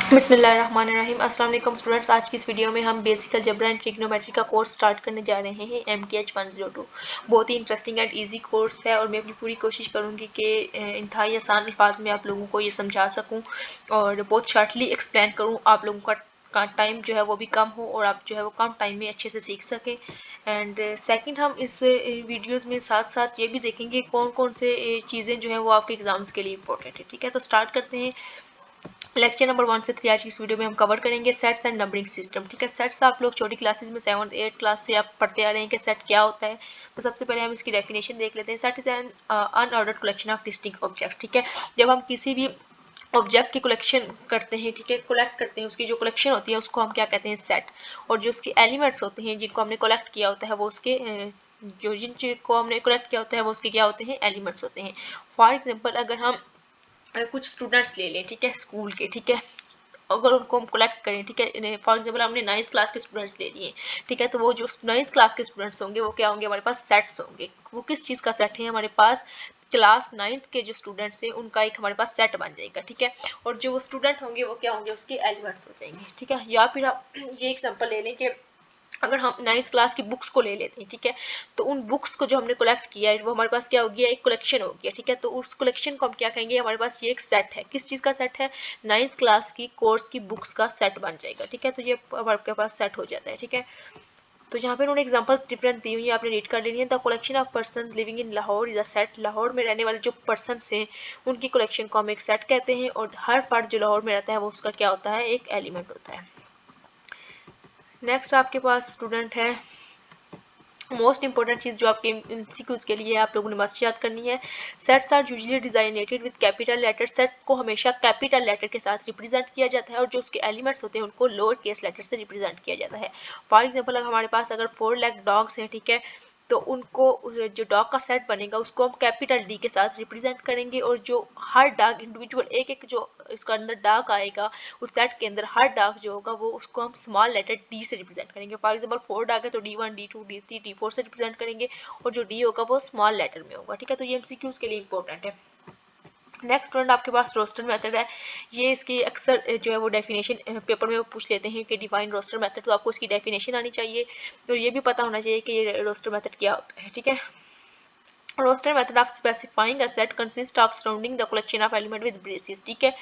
बिस्मिल्लाहिर्रहमानिर्रहीम। अस्सलाम वालेकुम स्टूडेंट्स। आज की इस वीडियो में हम बेसिक अलजेब्रा एंड ट्रिग्नोमेट्री का कोर्स स्टार्ट करने जा रहे हैं MTH 102। बहुत ही इंटरेस्टिंग एंड इजी कोर्स है और मैं अपनी पूरी कोशिश करूंगी कि इंतहाई आसान अल्फाज में आप लोगों को ये समझा सकूं और बहुत शॉर्टली एक्सप्लेन करूं। आप लोगों का टाइम जो है वो भी कम हो और आप जो है वो कम टाइम में अच्छे से सीख सकें। एंड सेकंड, हम इस वीडियोस में साथ साथ ये भी देखेंगे कौन कौन से चीज़ें जो है वो आपके एग्जाम्स के लिए इंपॉर्टेंट है। ठीक है, तो स्टार्ट करते हैं। लेक्चर नंबर 1 से 3 आज की इस वीडियो में हम कवर करेंगे सेट्स एंड नंबरिंग सिस्टम। ठीक है, सेट्स आप लोग छोटी क्लासेस में 7th 8th क्लास से आप पढ़ते आ रहे हैं कि सेट क्या होता है। तो सबसे पहले हम इसकी डेफिनेशन देख लेते हैं। Set is an unordered collection of distinct object. ठीक है, जब हम किसी भी ऑब्जेक्ट की कलेक्शन करते हैं, ठीक है, कलेक्ट करते हैं, उसकी जो कलेक्शन होती है उसको हम क्या कहते हैं, सेट। और जो उसके एलिमेंट्स होते हैं जिनको हमने कलेक्ट किया होता है वो उसके जो जिन चीज को हमने कलेक्ट किया होता है वो उसके क्या होते हैं, एलिमेंट्स होते हैं। फॉर एग्जाम्पल, अगर हम कुछ स्टूडेंट्स ले लें, ठीक है, स्कूल के, ठीक है, अगर उनको हम कलेक्ट करें, ठीक है, फॉर एग्जाम्पल हमने 9th क्लास के स्टूडेंट्स ले लिए, ठीक है, तो वो जो 9th क्लास के स्टूडेंट्स होंगे वो क्या होंगे, हमारे पास सेट्स होंगे। वो किस चीज़ का सेट है, हमारे पास क्लास 9th के जो स्टूडेंट्स हैं उनका एक हमारे पास सेट बन जाएगा। ठीक है, और जो वो स्टूडेंट होंगे वो क्या होंगे, उसके एलिमेंट्स हो जाएंगे। ठीक है, या फिर आप ये एग्जाम्पल ले लें कि अगर हम 9th क्लास की बुक्स को ले लेते हैं, ठीक है, तो उन बुक्स को जो हमने कलेक्ट किया है वो हमारे पास क्या हो गया, एक कलेक्शन हो गया। ठीक है, तो उस कलेक्शन को हम क्या कहेंगे, हमारे पास ये एक सेट है। किस चीज़ का सेट है, 9th क्लास की कोर्स की बुक्स का सेट बन जाएगा। ठीक है, तो ये आपके पास सेट हो जाता है। ठीक है, तो यहाँ पे उन्होंने एग्जांपल डिफरेंट दी हुई है, आपने रीड कर लेनी है। The collection of person living in Lahore is a set. Lahore में रहने वाले जो पर्सन हैं उनकी कलेक्शन को हम एक सेट कहते हैं और हर फर्द जो लाहौर में रहता है वो उसका क्या होता है, एक एलिमेंट होता है। नेक्स्ट आपके पास स्टूडेंट है, मोस्ट इंपॉर्टेंट चीज जो आपके एमसीक्यूज के लिए आप लोगों ने मस्ट याद करनी है। Sets are usually designated with capital letter. Set को हमेशा कैपिटल लेटर के साथ रिप्रेजेंट किया जाता है और जो उसके एलिमेंट्स होते हैं उनको लोअर केस लेटर से रिप्रेजेंट किया जाता है। फॉर एग्जाम्पल, अगर हमारे पास अगर 4 लेग डॉग्स हैं, ठीक है, तो उनको जो डॉग का सेट बनेगा उसको हम कैपिटल डी के साथ रिप्रेजेंट करेंगे और जो हर डॉग इंडिविजुअल एक एक जो इसका अंदर डॉग आएगा उस सेट के अंदर हर डॉग जो होगा वो उसको हम स्मॉल लेटर डी से रिप्रेजेंट करेंगे। फॉर एग्जाम्पल 4 डॉग है तो D1 D2 D3 D4 से रिप्रेजेंट करेंगे और जो डी होगा वो स्मॉल लेटर में होगा। ठीक है, तो ये एमसीक्यूज के लिए इंपॉर्टेंट है। नेक्स्ट स्टूडेंट आपके पास रोस्टर मेथड है। ये इसकी अक्सर जो है वो डेफिनेशन पेपर में वो पूछ लेते हैं कि डिफाइन रोस्टर मेथड, तो आपको इसकी डेफिनेशन आनी चाहिए और ये भी पता होना चाहिए कि ये रोस्टर मेथड क्या होता है। ठीक है, roster method of specifying a set consist of surrounding the collection of element with braces. ठीक है,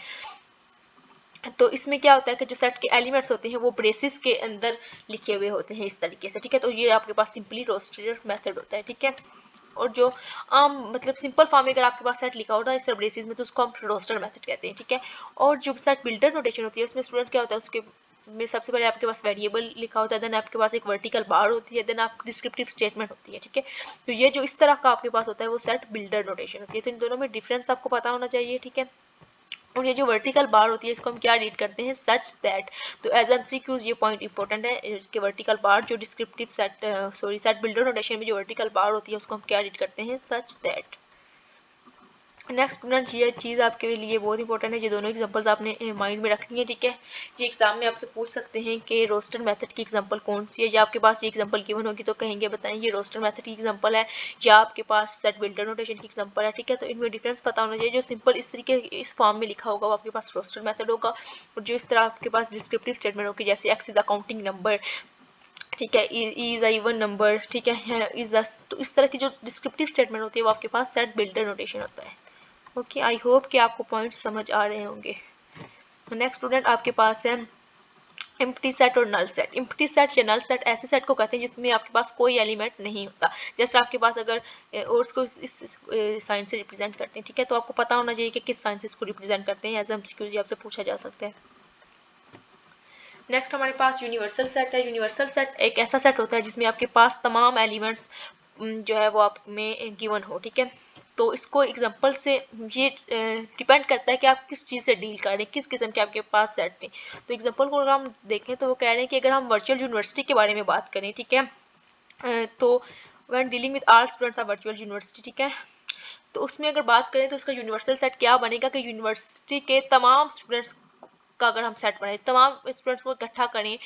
तो इसमें क्या होता है कि जो सेट के एलिमेंट्स होते हैं वो ब्रेसेस के अंदर लिखे हुए होते हैं इस तरीके से। ठीक है, तो ये आपके पास सिंपली रोस्टर मेथड होता है। ठीक है, और जो आम मतलब सिंपल फॉर्म में अगर आपके पास सेट लिखा होता है इस ब्रेसेस में तो उसको हम रोस्टर मेथड कहते हैं। ठीक है, और जो सेट बिल्डर नोटेशन होती है उसमें स्टूडेंट क्या होता है, उसके में सबसे पहले आपके पास वेरिएबल लिखा होता है, देन आपके पास एक वर्टिकल बार होती है, देन आप डिस्क्रिप्टिव स्टेटमेंट होती है। ठीक है, तो ये जो इस तरह का आपके पास होता है वो सेट बिल्डर नोटेशन होती है। तो इन दोनों में डिफरेंस आपको पता होना चाहिए। ठीक है, और ये जो वर्टिकल बार होती है इसको हम क्या रीड करते हैं, सच दैट। तो एज एमसीक्यूज ये पॉइंट इंपॉर्टेंट है। इसके वर्टिकल बार जो descriptive set set builder notation में जो वर्टिकल बार होती है उसको हम क्या रीड करते हैं, सच दैट। नेक्स्ट स्टूडेंट, ये चीज़ आपके लिए बहुत इंपॉर्टेंट है, ये दोनों एग्जांपल्स आपने माइंड में रखनी है। ठीक है, ये एग्जाम में आपसे पूछ सकते हैं कि रोस्टर मेथड की एग्जांपल कौन सी है, या आपके पास ये एग्जांपल गिवन होगी तो कहेंगे बताएं ये रोस्टर मेथड की एग्जांपल है या आपके पास सेट बिल्डर नोटेशन की एग्जांपल है। ठीक है, तो इनमें डिफरेंस पता होना चाहिए। जो सिंपल इस तरीके इस फॉर्म में लिखा होगा वो आपके पास रोस्टर मेथड होगा और जो इस तरह आपके पास डिस्क्रिप्टिव स्टेटमेंट होगी जैसे x is a counting number, ठीक है, इज अ इवन नंबर, ठीक है, इज द, तो इस तरह की जो डिस्क्रिप्टिव स्टेटमेंट होती है वो आपके पास सेट बिल्डर नोटेशन होता है। ओके, आई होप कि आपको पॉइंट्स समझ आ रहे होंगे। नेक्स्ट स्टूडेंट आपके पास है एम्प्टी सेट और नल सेट। एम्प्टी सेट या नल सेट ऐसे सेट को कहते हैं जिसमें आपके पास कोई एलिमेंट नहीं होता। जैसे आपके पास अगर और इसको इस साइन से रिप्रेजेंट करते हैं, ठीक है, तो आपको पता होना चाहिए कि किस साइन से इसको रिप्रेजेंट करते हैं, एज एमसीक्यू आपसे पूछा जा सकता है। नेक्स्ट हमारे पास यूनिवर्सल सेट है। यूनिवर्सल सेट एक ऐसा सेट होता है जिसमें आपके पास तमाम एलिमेंट्स जो है वो आप में गिवन हो। ठीक है, तो इसको एग्जांपल से ये डिपेंड करता है कि आप किस चीज़ से डील कर रहे हैं, किस किस्म के आपके पास सेट हैं। तो एग्जांपल को अगर हम देखें तो वो कह रहे हैं कि अगर हम वर्चुअल यूनिवर्सिटी के बारे में बात करें, ठीक है, तो when dealing with all students of virtual university, ठीक है, तो उसमें अगर बात करें तो उसका यूनिवर्सल सेट क्या बनेगा कि यूनिवर्सिटी के तमाम स्टूडेंट्स का अगर हम सेट बनाए, तमाम स्टूडेंट्स को इकट्ठा करें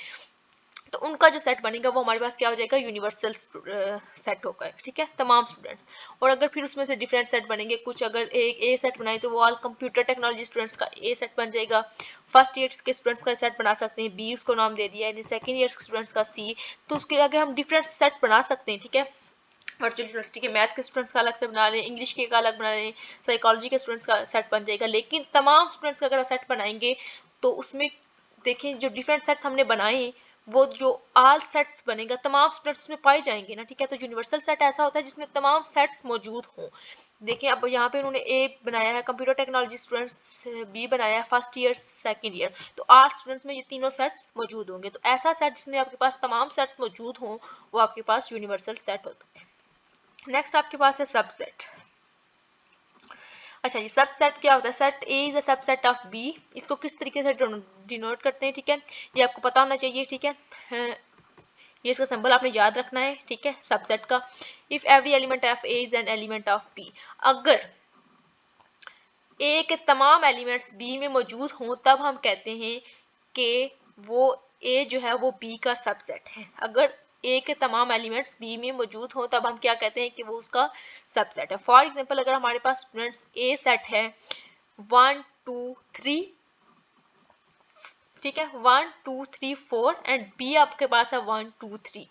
तो उनका जो सेट बनेगा वो हमारे पास क्या हो जाएगा, यूनिवर्सल सेट होगा। ठीक है, तमाम स्टूडेंट्स। और अगर फिर उसमें से डिफरेंट सेट बनेंगे, कुछ अगर एक ए सेट बनाए तो वो ऑल कंप्यूटर टेक्नोलॉजी स्टूडेंट्स का ए सेट बन जाएगा। फर्स्ट ईयर के स्टूडेंट्स का सेट बना सकते हैं, बी उसको नाम दे दिया है, सेकेंड ईयर के स्टूडेंट्स का सी, तो उसके आगे हम डिफरेंट सेट बना सकते हैं, ठीक है। वर्चुअल यूनिवर्सिटी के मैथ के स्टूडेंट्स का अलग से बना लें, इंग्लिश के का अलग बना लें, साइकोलॉजी के स्टूडेंट्स का सेट बन जाएगा। लेकिन तमाम स्टूडेंट्स का अगर सेट बनाएंगे तो उसमें देखें जो डिफरेंट सेट्स हमने बनाए वो जो ऑल सेट्स बनेगा तमाम स्टूडेंट्स में पाए जाएंगे ना, ठीक है। तो यूनिवर्सल सेट ऐसा होता है जिसमें तमाम सेट्स मौजूद हों। देखिए अब यहाँ पे उन्होंने ए बनाया है कंप्यूटर टेक्नोलॉजी स्टूडेंट्स, बी बनाया है फर्स्ट ईयर सेकंड ईयर, तो 8 स्टूडेंट्स में ये तीनों सेट्स मौजूद होंगे। तो ऐसा सेट जिसमें आपके पास तमाम सेट्स मौजूद हों वो आपके पास यूनिवर्सल सेट होता है। नेक्स्ट आपके पास है सबसेट। अच्छा जी, सबसेट क्या होता है? Set A is a subset of B. इसको किस तरीके से डिनोट करते हैं, ठीक है, ये आपको पता होना चाहिए, ठीक है। ये इसका सिंबल आपने याद रखना है, ठीक है, सबसेट का। If every element of A is an element of B, अगर ए के तमाम एलिमेंट्स बी में मौजूद हों तब हम कहते हैं कि वो ए जो है वो बी का सबसेट है। अगर ए के तमाम एलिमेंट्स बी में मौजूद हों तब हम क्या कहते हैं कि वो उसका सबसेट है। फॉर एग्जांपल अगर हमारे पास स्टूडेंट्स ए सेट है 1 2 3, ठीक है, 1 2 3 4 एंड बी आपके पास है 1 2 3,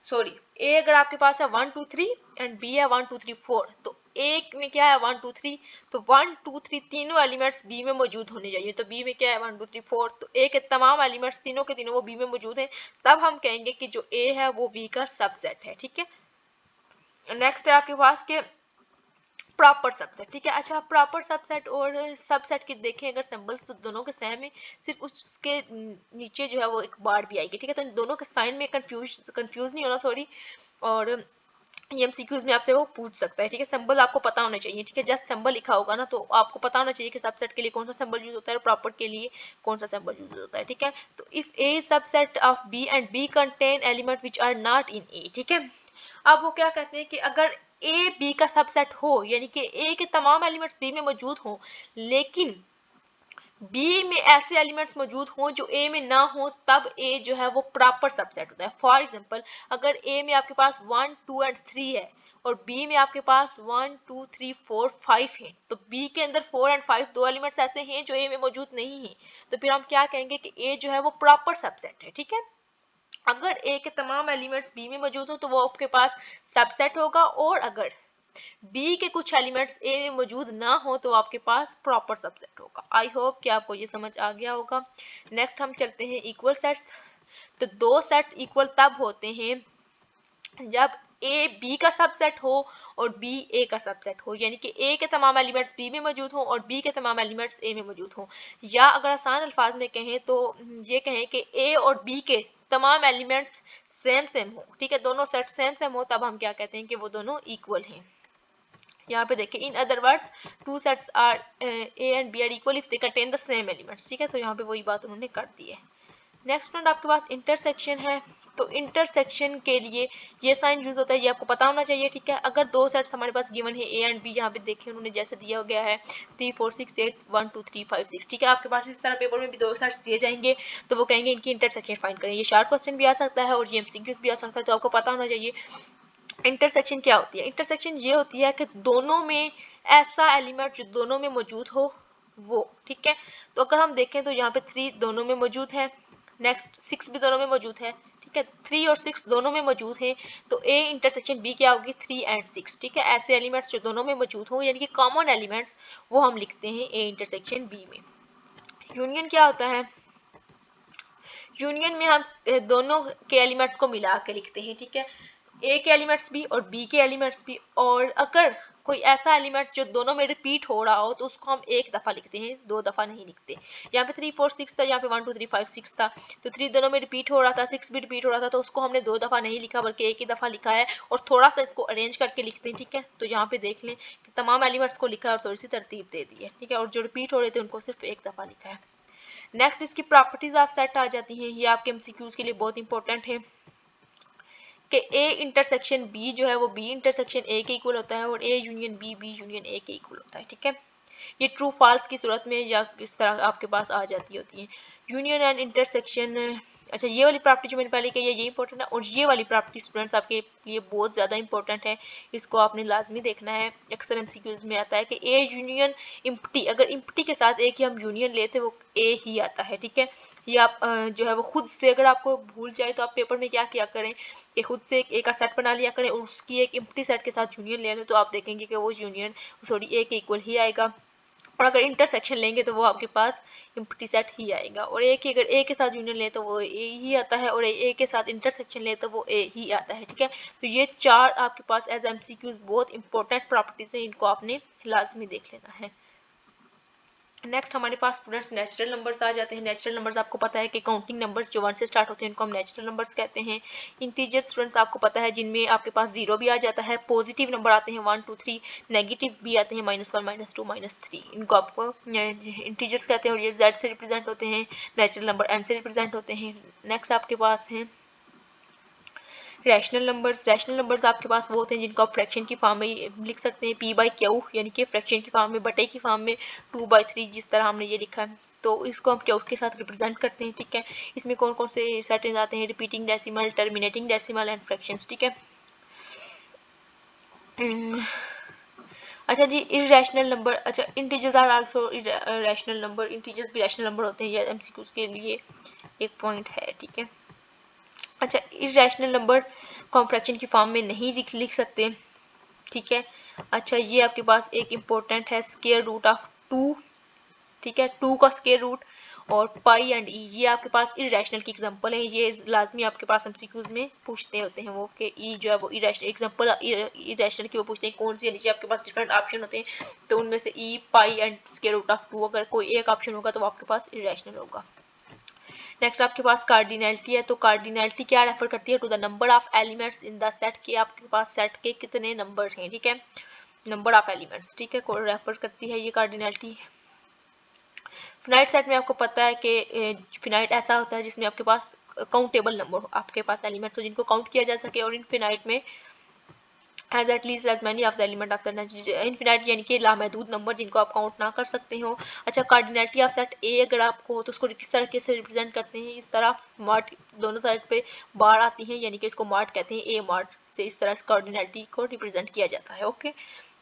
सॉरी ए अगर आपके पास है 1 2 3 एंड बी है 1 2 3 4, तो ए में क्या है 1 2 3, तो 1 2 3 तीनों एलिमेंट्स बी में मौजूद होने चाहिए। तो बी में क्या है 1 2 3 4, तो ए के तमाम एलिमेंट्स तीनों के तीनों वो बी में मौजूद हैं, तब हम कहेंगे कि जो ए है वो बी का सबसेट है, ठीक है। नेक्स्ट है आपके पास के प्रॉपर सबसेट, ठीक है। अच्छा, प्रॉपर सबसेट और सबसेट की देखें अगर सिंबल्स तो दोनों के सेम है, सिर्फ उसके नीचे जो है वो एक बार भी आएगी, ठीक है। तो इन दोनों के साइन में कंफ्यूज नहीं होना, सॉरी। और ये एमसीक्यूज में आपसे वो पूछ सकता है, ठीक है। सिंबल आपको पता होना चाहिए, ठीक है। जस्ट सिंबल लिखा होगा ना तो आपको पता होना चाहिए कि सबसेट के लिए कौन सा सिंबल यूज होता है, प्रॉपर के लिए कौन सा सिंबल यूज होता है, ठीक है। तो if A subset of B and B contain element which are not in A, ठीक है। अब वो क्या कहते हैं कि अगर ए बी का सबसेट हो, यानी कि ए के तमाम एलिमेंट्स बी में मौजूद हों लेकिन बी में ऐसे एलिमेंट्स मौजूद हों जो ए में ना हो, तब ए जो है वो प्रॉपर सबसेट होता है। फॉर एग्जांपल अगर ए में आपके पास 1 2 एंड 3 है और बी में आपके पास 1 2 3 4 5 हैं, तो बी के अंदर 4 एंड 5 दो एलिमेंट्स ऐसे हैं जो ए में मौजूद नहीं हैं, तो फिर हम क्या कहेंगे कि ए जो है वो प्रॉपर सबसेट है, ठीक है। अगर ए के तमाम एलिमेंट्स बी में मौजूद हो तो वो आपके पास सबसेट होगा, और अगर बी के कुछ एलिमेंट्स ए में मौजूद ना हो तो आपके पास प्रॉपर सबसेट होगा। आई होप कि आपको ये समझ आ गया होगा। नेक्स्ट हम चलते हैं इक्वल सेट्स। तो दो सेट इक्वल तब होते हैं जब ए बी का सबसेट हो और बी ए का सबसेट हो, यानी कि ए के तमाम एलिमेंट्स बी में मौजूद हों और बी के तमाम एलिमेंट्स ए में मौजूद हों। या अगर आसान अल्फाज में कहें तो ये कहें कि ए और बी के तमाम एलिमेंट्स सेम सेम हो, ठीक है, दोनों सेट सेम सेम हो, तब हम क्या कहते हैं कि वो दोनों इक्वल हैं। यहाँ पे देखिए in other words two sets are A and B are equal if they contain the same elements, ठीक है। तो यहाँ पे वही बात उन्होंने कर दी है। नेक्स्ट वन आपके पास इंटरसेक्शन है। तो इंटरसेक्शन के लिए ये साइन यूज होता है, ये आपको पता होना चाहिए, ठीक है। अगर दो सेट्स हमारे पास गिवन है ए एंड बी, यहाँ पे देखिए उन्होंने जैसे दिया गया है 3 4 6 8 1 2 3 5 6, ठीक है। आपके पास इस तरह पेपर में भी दो सेट्स दिए जाएंगे तो वो कहेंगे इनकी इंटरसेक्शन फाइंड करें। ये शार्ट क्वेश्चन भी आ सकता है और ये एमसीक्यूज भी आ सकता है, तो आपको पता होना चाहिए इंटरसेक्शन क्या होती है। इंटरसेक्शन ये होती है कि दोनों में ऐसा एलिमेंट जो दोनों में मौजूद हो वो, ठीक है। तो अगर हम देखें तो यहाँ पे 3 दोनों में मौजूद है, नेक्स्ट 6 भी दोनों में मौजूद है, ठीक है। 3 और 6 दोनों में मौजूद है, तो ए इंटरसेक्शन बी क्या होगी 3 एंड 6, ठीक है। ऐसे एलिमेंट्स जो दोनों में मौजूद हो यानी कि कॉमन एलिमेंट्स, वो हम लिखते हैं ए इंटरसेक्शन बी में। यूनियन क्या होता है? यूनियन में हम दोनों के एलिमेंट्स को मिला के लिखते हैं, ठीक है। ए के एलिमेंट्स भी और बी के एलिमेंट्स भी, और अगर कोई ऐसा एलिमेंट जो दोनों में रिपीट हो रहा हो तो उसको हम एक दफा लिखते हैं, दो दफा नहीं लिखते। यहाँ पे 3 4 6 था, यहाँ पे 1 2 3 5 6 था, तो 3 दोनों में रिपीट हो रहा था, 6 भी रिपीट हो रहा था, तो उसको हमने दो दफा नहीं लिखा बल्कि एक ही दफा लिखा है, और थोड़ा सा इसको अरेंज करके लिखते हैं, ठीक है। तो यहाँ पे देख लें कि तमाम एलिमेंट्स को लिखा है और थोड़ी सी तरतीब दे दी है, ठीक है, और जो रिपीट हो रहे थे उनको सिर्फ एक दफा लिखा है। नेक्स्ट इसकी प्रॉपर्टीज ऑफ सेट आ जाती हैं, ये आपके एमसीक्यूज के लिए बहुत इंपॉर्टेंट है कि ए इंटरसेक्शन बी जो है वो बी इंटरसेक्शन ए के इक्वल होता है और A union B B union A के इक्वल होता है, ठीक है। ये ट्रू फॉल्स की सूरत में या इस तरह आपके पास आ जाती होती है। यूनियन एंड इंटरसेक्शन अच्छा, ये वाली प्रॉपर्टी जो मैंने पहले कही है ये इंपॉर्टेंट है, और ये वाली प्रॉपर्टी स्टूडेंट्स आपके लिए बहुत ज़्यादा इंपॉर्टेंट है, इसको आपने लाजमी देखना है। अक्सर एमसीक्यूज में आता है कि ए यूनियन इम्प्टी, अगर इम्प्टी के साथ ए की हम यूनियन लेते वो ए ही आता है, ठीक है। ये आप जो है वो खुद से, अगर आपको भूल जाए तो आप पेपर में क्या किया करें कि खुद से एक ए का सेट बना लिया करें और उसकी एक इम्प्टी सेट के साथ यूनियन ले लें, तो आप देखेंगे कि वो यूनियन सॉरी ए के इक्वल ही आएगा। और अगर इंटरसेक्शन लेंगे तो वो आपके पास इम्प्टी सेट ही आएगा, और ए की अगर ए के साथ यूनियन ले तो वो ए ही आता है, और ए के साथ इंटरसेक्शन ले तो वो ए ही आता है, ठीक है। तो ये चार आपके पास एज एमसीक्यूज बहुत इंपॉर्टेंट प्रॉपर्टीज हैं, इनको आपने लाजमी देख लेना है। नेक्स्ट हमारे पास स्टूडेंट्स नेचुरल नंबर्स आ जाते हैं। नेचुरल नंबर्स आपको पता है कि काउंटिंग नंबर्स जो 1 से स्टार्ट होते हैं उनको हम नेचुरल नंबर्स कहते हैं। इंटीजर स्टूडेंट्स आपको पता है जिनमें आपके पास 0 भी आ जाता है, पॉजिटिव नंबर आते हैं 1 2 3, नेगेटिव भी आते हैं -1 -2 -3, इनको आपको इंटीजर्स कहते हैं, और ये z से रिप्रेजेंट होते हैं, नेचुरल नंबर n से रिप्रेजेंट होते हैं। नेक्स्ट आपके पास है रैशनल नंबर्स। रैशनल नंबर्स आपके पास वो होते हैं जिनको आप फ्रैक्शन की फॉर्म में लिख सकते हैं, p/q, यानी कि फ्रैक्शन की फॉर्म में, बटे की फॉर्म में 2/3, जिस तरह हमने ये लिखा है, तो इसको हम क्यू के साथ रिप्रेजेंट करते हैं, ठीक है। इसमें कौन कौन से सेटिंग आते हैं, repeating decimal, terminating decimal and fractions, ठीक है। अच्छा जी, इरेशनल नंबर, अच्छा integers are also rational number, integers भी रैशनल नंबर होते हैं, ये एमसीक्यूज के लिए एक पॉइंट है, ठीक है। अच्छा, इरेशनल नंबर को हम फ्रैक्शन की फॉर्म में नहीं लिख सकते, ठीक है। अच्छा, ये आपके पास एक इम्पोर्टेंट है स्क्वायर रूट ऑफ 2, ठीक है, 2 का स्क्वायर रूट, और पाई एंड ई, ये आपके पास इरेशनल की एग्जांपल है, ये लाजमी आपके पास एमसीक्यूज में पूछते होते हैं वो कि ई जो है वो इरेशनल एग्जांपल इरेशनल की वो पूछते हैं कौन सी है, नीचे आपके पास डिफरेंट ऑप्शन होते हैं, तो उनमें से ई, पाई एंड स्क्वायर रूट ऑफ 2 अगर कोई एक ऑप्शन होगा तो वो आपके पास इरेशनल होगा। नेक्स्ट आपके पास कार्डिनैलिटी है, तो कार्डिनैलिटी क्या रेफर करती है, to the number of elements in the set, के आपके पास सेट के कितने नंबर हैं, ठीक है, नंबर ऑफ एलिमेंट्स, ठीक है, को रेफर करती है ये कार्डिनैलिटी। फिनाइट सेट में आपको पता है कि फिनाइट ऐसा होता है जिसमें आपके पास काउंटेबल नंबर हो, आपके पास एलिमेंट्स हो जिनको काउंट किया जा सके, और इनफिनाइट में as at least as many of the element of set, infinite यानी कि लामहदूद नंबर जिनको आप काउंट ना कर सकते हो। अच्छा, कार्डिनैलिटी ऑफ सेट ए अगर आपको हो तो उसको किस तरीके से रिप्रेजेंट करते हैं, इस तरह मार्ट दोनों साइड पे बार आती है, यानी कि इसको मार्ट कहते हैं, ए मार्ट से इस तरह कार्डिनैलिटी को रिप्रेजेंट किया जाता है, ओके।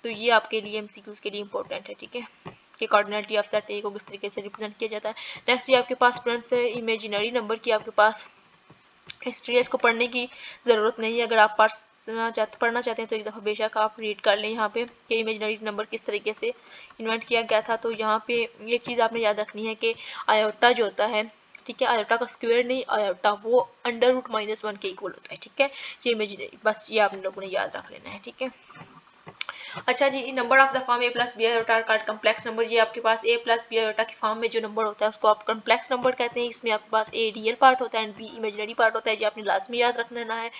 तो ये आपके लिए एमसीक्यूज के लिए इंपॉर्टेंट है, ठीक है, कि कार्डिनैलिटी ऑफ सेट ए को किस तरीके से रिप्रेजेंट किया जाता है। नेक्स्ट ये आपके पास फ्रेंड्स इमेजिनरी नंबर की आपके पास हिस्ट्री है, इसको पढ़ने की ज़रूरत नहीं है, अगर आप पढ़ना चाहते हैं तो एक दफ़ा बेशक आप रीड कर लें यहाँ पे कि इमेजिनरी नंबर किस तरीके से इन्वेंट किया गया था। तो यहाँ पे एक चीज़ आपने याद रखनी है कि आयोटा जो होता है, ठीक है, आयोटा का स्क्वायर नहीं, आयोटा वो √-1 के इक्वल होता है, ठीक है, ये इमेजिनरी, बस ये आप लोगों ने याद रख लेना है, ठीक है। अच्छा जी, number of the form A plus B iota called complex number, ये आपके पास ए प्लस बी आयोटा की फॉर्म में जो नंबर होता है उसको आप कम्प्लेक्स नंबर कहते हैं। इसमें आपके पास ए रियल पार्ट होता है एंड बी इमेजिनरी पार्ट होता है, ये आपने लाजमी याद रखना है।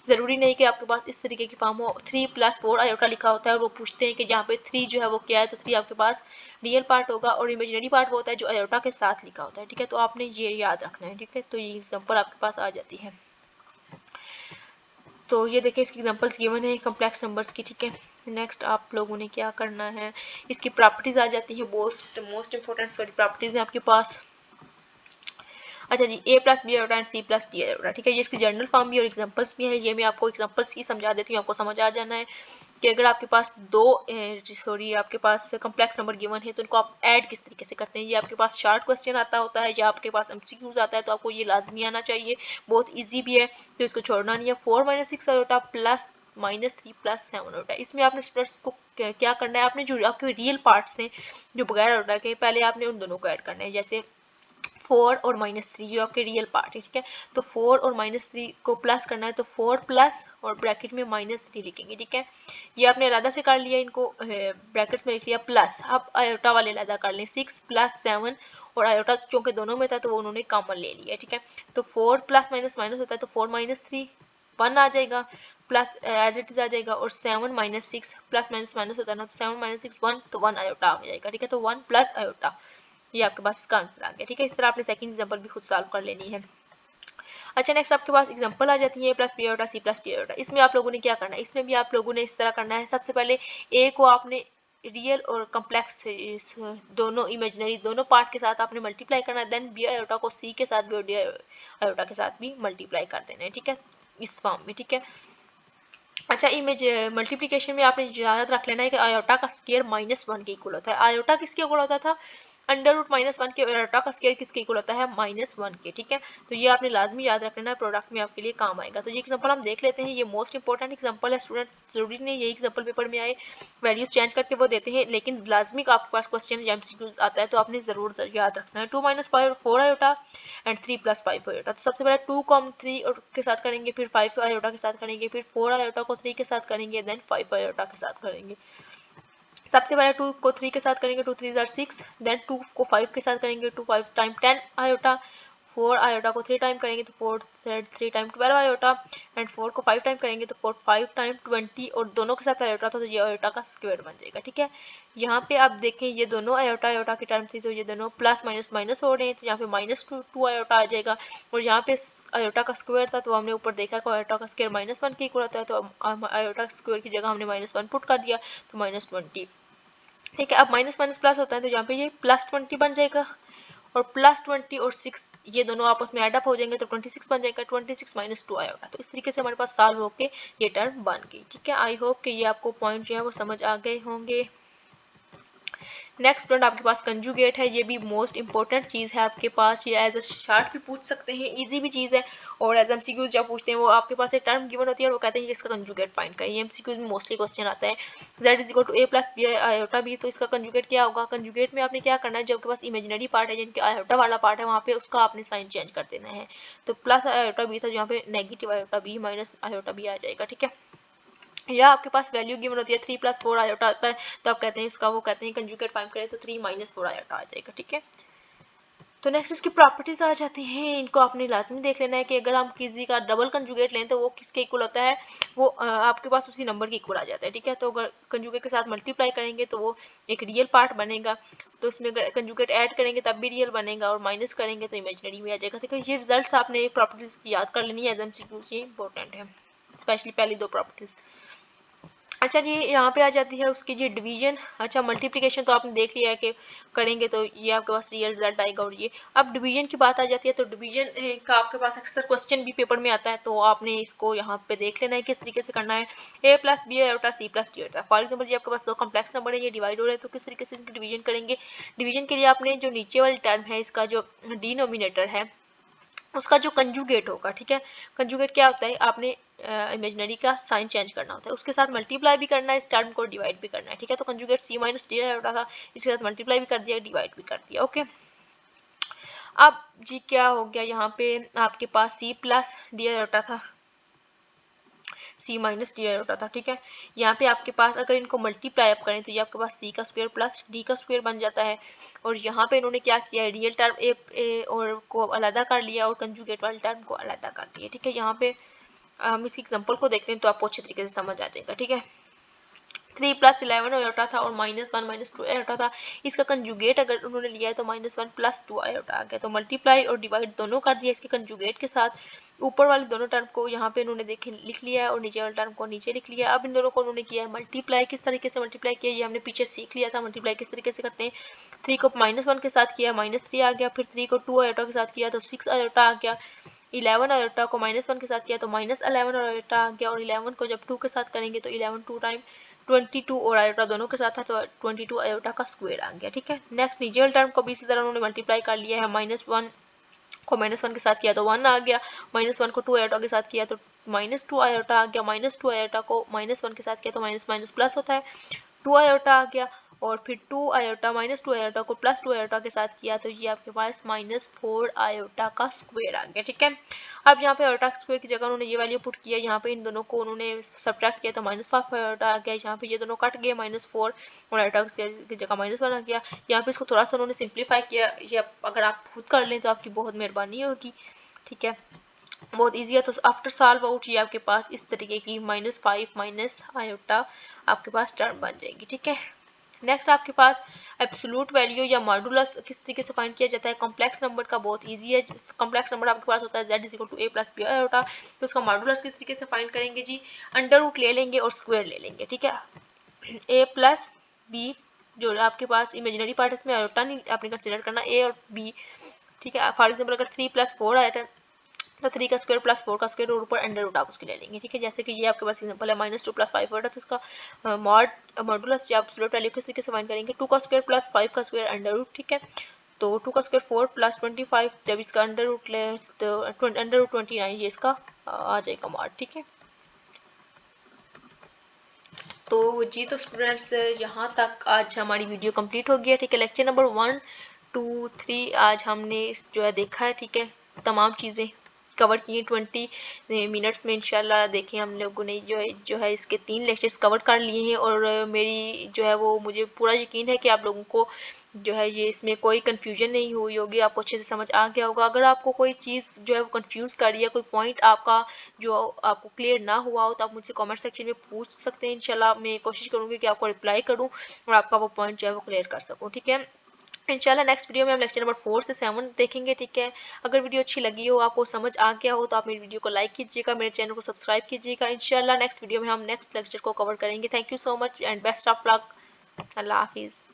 ज़रूरी नहीं कि आपके पास इस तरीके की फॉर्म हो, 3 + 4 आयोटा लिखा होता है और वो पूछते हैं कि जहाँ पे 3 जो है वो क्या है, तो 3 आपके पास रियल पार्ट होगा, और इमेजिनरी पार्ट वो होता है जो आयोटा के साथ लिखा होता है, ठीक है। तो आपने ये याद रखना है, ठीक है। तो ये एग्जाम्पल आपके पास आ जाती है। तो ये देखिए इसकी एग्जांपल्स गिवन है कम्प्लेक्स नंबर्स की, ठीक है। नेक्स्ट आप लोगों ने क्या करना है, इसकी प्रॉपर्टीज आ जाती है, मोस्ट इंपॉर्टेंट सॉरी प्रॉपर्टीज है आपके पास। अच्छा जी, A plus B iota and C plus D iota, ठीक है, ये इसकी जनरल फॉर्म भी और एग्जांपल्स भी है, ये मैं आपको एग्जांपल्स की समझा देती हूँ, आपको समझ आ जाना है कि अगर आपके पास आपके पास कम्प्लेक्स नंबर गिवन है तो इनको आप ऐड किस तरीके से करते हैं। ये आपके पास शार्ट क्वेश्चन आता होता है या आपके पास एमसीक्यूज आता है, तो आपको ये लाजमी आना चाहिए, बहुत ईजी भी है, तो इसको छोड़ना नहीं है। 4 - 6 आयोटा प्लस -3 + 7 आयोटा, इसमें आपने स्टूडेंट्स को क्या करना है, आपने जो आपके रियल पार्ट्स हैं जो बगैर आयोटा के, पहले आपने उन दोनों को ऐड करना है, जैसे 4 और -3 जो आपके रियल पार्ट है, ठीक है। तो 4 और -3 को प्लस करना है, तो 4 प्लस और ब्रैकेट में -3 लिखेंगे, ठीक है। ये आपने अलग से कर लिया, इनको ब्रैकेट्स में लिख लिया प्लस। अब आयोटा वाले अलग कर लें, 6 + 7, और आयोटा चूंकि दोनों में था तो वो उन्होंने कॉमन ले लिया, ठीक है। तो 4 + माइनस होता है, तो 4 - 3 1 आ जाएगा, प्लस एज इट इज आ जाएगा, और 7 - 6 प्लस माइनस होता है ना, तो 7 - 6 1, तो 1 आयोटा आ जाएगा, ठीक है। तो 1 प्लस आयोटा, ये आपके पास इसका आंसर आ गया, ठीक है। इस तरह आपने सेकंड एग्जांपल भी खुद सॉल्व कर लेनी है। अच्छा, नेक्स्ट आपके पास एग्जांपल आ जाती है A plus B iota C plus D iota. इसमें आप लोगों ने क्या करना है, इसमें भी आप लोगों ने इस तरह करना है, सबसे पहले ए को आपने रियल और कॉम्प्लेक्स दोनों इमेजिनरी दोनों पार्ट के साथ आपने मल्टीप्लाई करना है। देन बी आयोटा को सी के साथ भी और डी आयोटा के साथ भी मल्टीप्लाई कर देना है, ठीक है, इस फॉर्म में, ठीक है। अच्छा, इमेज मल्टीप्लिकेशन में आपने याद रख लेना है कि आयोटा का स्क्वायर -1 के इक्वल होता है। आयोटा किसके इक्वल होता था? अंडर रूट -1 के। आयोटा का स्क्वायर किसके इक्वल होता है? -1 के, ठीक है। तो ये आपने लाजमी याद रख लेना है, प्रोडक्ट में आपके लिए काम आएगा। तो ये एग्जांपल हम देख लेते हैं, ये मोस्ट इंपॉर्टेंट एग्जांपल है स्टूडेंट, जरूरी नहीं यही एग्जांपल पेपर में आए, वैल्यूज चेंज करके वो देते हैं, लेकिन लाजमी का आपके पास क्वेश्चन या एमसीक्यू आता है तो आपने जरूर याद रखना है। 2 - 5 4 आयोटा एंड 3 + 5 आयोटा। तो सबसे पहले 2 को हम 3 के साथ करेंगे, फिर 5 आयोटा के साथ करेंगे, फिर 4 आयोटा को 3 के साथ करेंगे, देन 5 आयोटा के साथ करेंगे। सबसे पहले 2 को 3 के साथ करेंगे, 2 3 = 6, देन 2 को 5 के साथ करेंगे, 2 5 टाइम 10 आयोटा, 4 आयोटा को 3 टाइम करेंगे तो 4 3 टाइम 12 आयोटा, एंड 4 को 5 टाइम करेंगे तो 4 5 टाइम 20, और दोनों के साथ आयोटा था तो ये आयोटा का स्क्वायर बन जाएगा, ठीक है। यहाँ पे आप देखें ये दोनों आयोटा आयोटा की टर्म थी, तो ये दोनों प्लस माइनस माइनस हो रहे हैं, तो यहाँ पे -2 आयोटा आ जाएगा, और यहाँ पे आयोटा का स्क्वायर था तो हमने ऊपर देखा कि आयोटा का स्क्वायर -1 के इक्वल होता है, तो आयोटा स्क्वायर की जगह हमने -1 पुट कर दिया, तो -20, ठीक है। अब माइनस माइनस प्लस होता है तो यहाँ पे ये +20 बन जाएगा, और +20 और 6 ये दोनों आपस में एडअप हो जाएंगे तो 26 बन जाएगा, 26 - 2 आएगा। तो इस तरीके से हमारे पास सॉल्व होके ये टर्म बन गई, ठीक है। आई होप कि ये आपको पॉइंट जो है वो समझ आ गए होंगे। नेक्स्ट पॉइंट आपके पास कंजुगेट है, ये भी मोस्ट इंपॉर्टेंट चीज़ है आपके पास, ये एज अ शार्ट भी पूछ सकते हैं, इजी भी चीज़ है, और एज एमसीक्यूज जब पूछते हैं वो आपके पास एक टर्म गिवन होती है और वो कहते हैं इसका कंजुगेट फाइंड करें। ये एमसीक्यूज में मोस्टली क्वेश्चन आता है, z = a + b iota b, तो इसका कंजुगेट क्या होगा? कंजुगेट में आपने क्या करना है, जो आपके पास इमेजिनरी पार्ट है, जिनके आयोटा वाला पार्ट है, वहाँ पे उसका आपने साइन चेंज कर देना है। तो प्लस आयोटा b था, जहाँ पे negative iota b minus iota b आ जाएगा, ठीक है। या आपके पास वैल्यू गिवन होती है 3 + 4 आयोटा आता है, तो आप कहते हैं इसका वो कहते हैं कंजुगेट फाइंड करें तो 3 - 4 आयोटा आ जाएगा, ठीक है। तो नेक्स्ट इसकी प्रॉपर्टीज आ जाती हैं, इनको आपने लाजमी देख लेना है कि अगर हम किसी का डबल कंजुगेट लें तो वो किसके इक्वल होता है, वो आपके पास उसी नंबर के इक्वल आ जाता है, ठीक है। तो अगर कंजुगेट के साथ मल्टीप्लाई करेंगे तो वो एक रियल पार्ट बनेगा, तो उसमें अगर कंजुगेट ऐड करेंगे तब भी रियल बनेगा, और माइनस करेंगे तो इमेजिनरी में आ जाएगा, ठीक है। ये रिजल्ट आपने प्रॉपर्टीज याद कर लेनी है, एमसीक्यू ये इंपॉर्टेंट है, स्पेशली पहली दो प्रॉपर्टीज। अच्छा जी, यहाँ पे आ जाती है उसकी जी डिवीजन। अच्छा, मल्टीप्लिकेशन तो आपने देख लिया है कि करेंगे तो ये आपके पास रियल रिजल्ट आएगा, और ये अब डिवीजन की बात आ जाती है, तो डिवीजन का आपके पास अक्सर क्वेश्चन भी पेपर में आता है, तो आपने इसको यहाँ पे देख लेना है किस तरीके से करना है। a + b iota c + d iota, for example जी आपके पास दो कॉम्प्लेक्स नंबर है, ये डिवाइड हो रहे हैं, तो किस तरीके से इनकी डिवीजन करेंगे? डिवीजन के लिए आपने जो नीचे वाली टर्म है, इसका जो डिनोमिनेटर है उसका जो कंजुगेट होगा, ठीक है। कंजुगेट क्या होता है? आपने इमेजिनरी का साइन चेंज करना होता है, उसके साथ मल्टीप्लाई भी करना है, इस टर्म को डिवाइड भी करना है, ठीक है। तो कंजुगेट c - d आयोटा था, इसके साथ मल्टीप्लाई भी कर दिया, डिवाइड भी कर दिया, ओके। अब जी क्या हो गया, यहाँ पे आपके पास c + d आयोटा था, c - d आयोटा था, ठीक है। यहाँ पे आपके पास अगर इनको मल्टीप्लाई अप करें तो ये आपके पास c का स्क्वायर प्लस d का स्क्वायर बन जाता है, और यहाँ पे इन्होंने क्या किया है, रियल टर्म ए और को अलग कर लिया और कंजुगेट वाली टर्म को अलग कर दिया, ठीक है। यहाँ पे हम इस एग्जांपल को देखते हैं तो आपको अच्छे तरीके से समझ आ जाएगा, ठीक है। 3 + 11 आयोटा था और -1 - 2 आयोटा था, इसका कंजुगेट अगर उन्होंने लिया है तो -1 + 2 आयोटा आ गया, तो मल्टीप्लाई और डिवाइड दोनों कर दिया इसके कंजुगेट के साथ। ऊपर वाली दोनों टर्म को यहाँ पे इन्होंने देखे लिख लिया है और नीचे वाले टर्म को नीचे लिख लिया। अब इन दोनों को उन्होंने किया है मल्टीप्लाई, किस तरीके से मल्टीप्लाई किया ये हमने पीछे सीख लिया था, मल्टीप्लाई किस तरीके से करते हैं। 3 को -1 के साथ किया, -3 आ गया, फिर 3 को 2 आयोटा के साथ किया तो 6 आयोटा आ गया, 11 आयोटा को -1 के साथ किया तो -11 आयोटा आ गया, और 11 को जब 2 के साथ करेंगे तो 11 2 टाइम 22 और आयोटा दोनों के साथ था तो 22 आयोटा का स्क्वायर आ गया, ठीक है। नेक्स्ट नीचे टर्म को भी इसी तरह उन्होंने मल्टीप्लाई कर लिया है, -1 को -1 के साथ किया तो 1 आ गया, -1 को 2 आयोटा के साथ किया तो -2 आयोटा आ गया, -2 आयोटा को -1 के साथ किया तो माइनस माइनस प्लस होता है, 2 आयोटा आ गया, और फिर 2 आयोटा -2 आयोटा को +2 आयोटा के साथ किया तो ये आपके पास -4 आयोटा का स्क्वायर आ गया, ठीक है। अब यहाँ पे आयोटा स्क्वायर की जगह उन्होंने ये वैल्यू पुट किया, यहाँ पे इन दोनों को उन्होंने सब्ट्रैक्ट किया तो -5 आयोटा आ गया, यहाँ पे ये दोनों कट गए, -4 और आयोटा की जगह -1 आ गया। यहाँ पे इसको थोड़ा सा उन्होंने सिंप्लीफाई किया, ये अगर आप खुद कर लें तो आपकी बहुत मेहरबानी होगी, ठीक है, बहुत ईजी है। तो आफ्टर सॉल्व आउट ये आपके पास इस तरीके की -5 - आयोटा आपके पास टर्म बन जाएगी, ठीक है। नेक्स्ट आपके पास एब्सोल्यूट वैल्यू या मॉडुलस किस तरीके से फाइंड किया जाता है। कॉम्प्लेक्स नंबर का बहुत इजी है, कॉम्प्लेक्स नंबर आपके पास होता है z = a + b आयोटा, तो उसका मॉडुलस किस तरीके से फाइंड करेंगे जी, अंडर रूट ले लेंगे और स्क्वायर ले लेंगे, ठीक है। a + बी जो आपके पास इमेजिनरी पार्ट है इसमें आयोटा नहीं आपने कंसिडर करना, ए और बी, ठीक है। फॉर एग्जाम्पल अगर 3 + 4 आया था तो 3 का स्क्वायर + 4 का स्क्वायर और ऊपर अंडर रूट आप उसके ले लेंगे, ठीक है। जैसे कि ये आपके पास एग्जांपल है -2 + 5 होता है तो उसका मॉडुलस या एब्सोल्यूट वैल्यू किस तरीके से फाइंड करेंगे, 2 का स्क्वायर + 5 का स्क्वायर अंडर रूट, ठीक है। तो 2 का स्क्वायर 4 + 25, जब इसका अंडर रूट ले तो अंडर रूट 29 ये इसका आ जाएगा मॉड, ठीक है। तो जी तो स्टूडेंट्स यहाँ तक आज हमारी वीडियो कंप्लीट हो गई है, ठीक है। लेक्चर नंबर 1, 2, 3 आज हमने जो है देखा है, ठीक है। तमाम चीज़ें कवर किए 20 मिनट्स में इंशाल्लाह। देखें हम लोगों ने जो है इसके 3 लेक्चर्स कवर कर लिए हैं और मेरी जो है वो मुझे पूरा यकीन है कि आप लोगों को जो है ये इसमें कोई कन्फ्यूजन नहीं हुई होगी, आपको अच्छे से समझ आ गया होगा। अगर आपको कोई चीज़ जो है वो कन्फ्यूज़ कर रही है, कोई पॉइंट आपका जो आपको क्लियर ना हुआ हो तो आप मुझसे कमेंट सेक्शन में पूछ सकते हैं। इंशाल्लाह मैं कोशिश करूँगी कि आपको रिप्लाई करूँ और आपका वो पॉइंट जो है वो क्लियर कर सकूँ, ठीक है। इंशाल्लाह नेक्स्ट वीडियो में हम लेक्चर नंबर 4 से 7 देखेंगे, ठीक है। अगर वीडियो अच्छी लगी हो, आपको समझ आ गया हो तो आप मेरी वीडियो को लाइक कीजिएगा, मेरे चैनल को सब्सक्राइब कीजिएगा। इंशाल्लाह नेक्स्ट वीडियो में हम नेक्स्ट लेक्चर को कवर करेंगे। Thank you so much and best of luck. अल्लाह हाफिज़।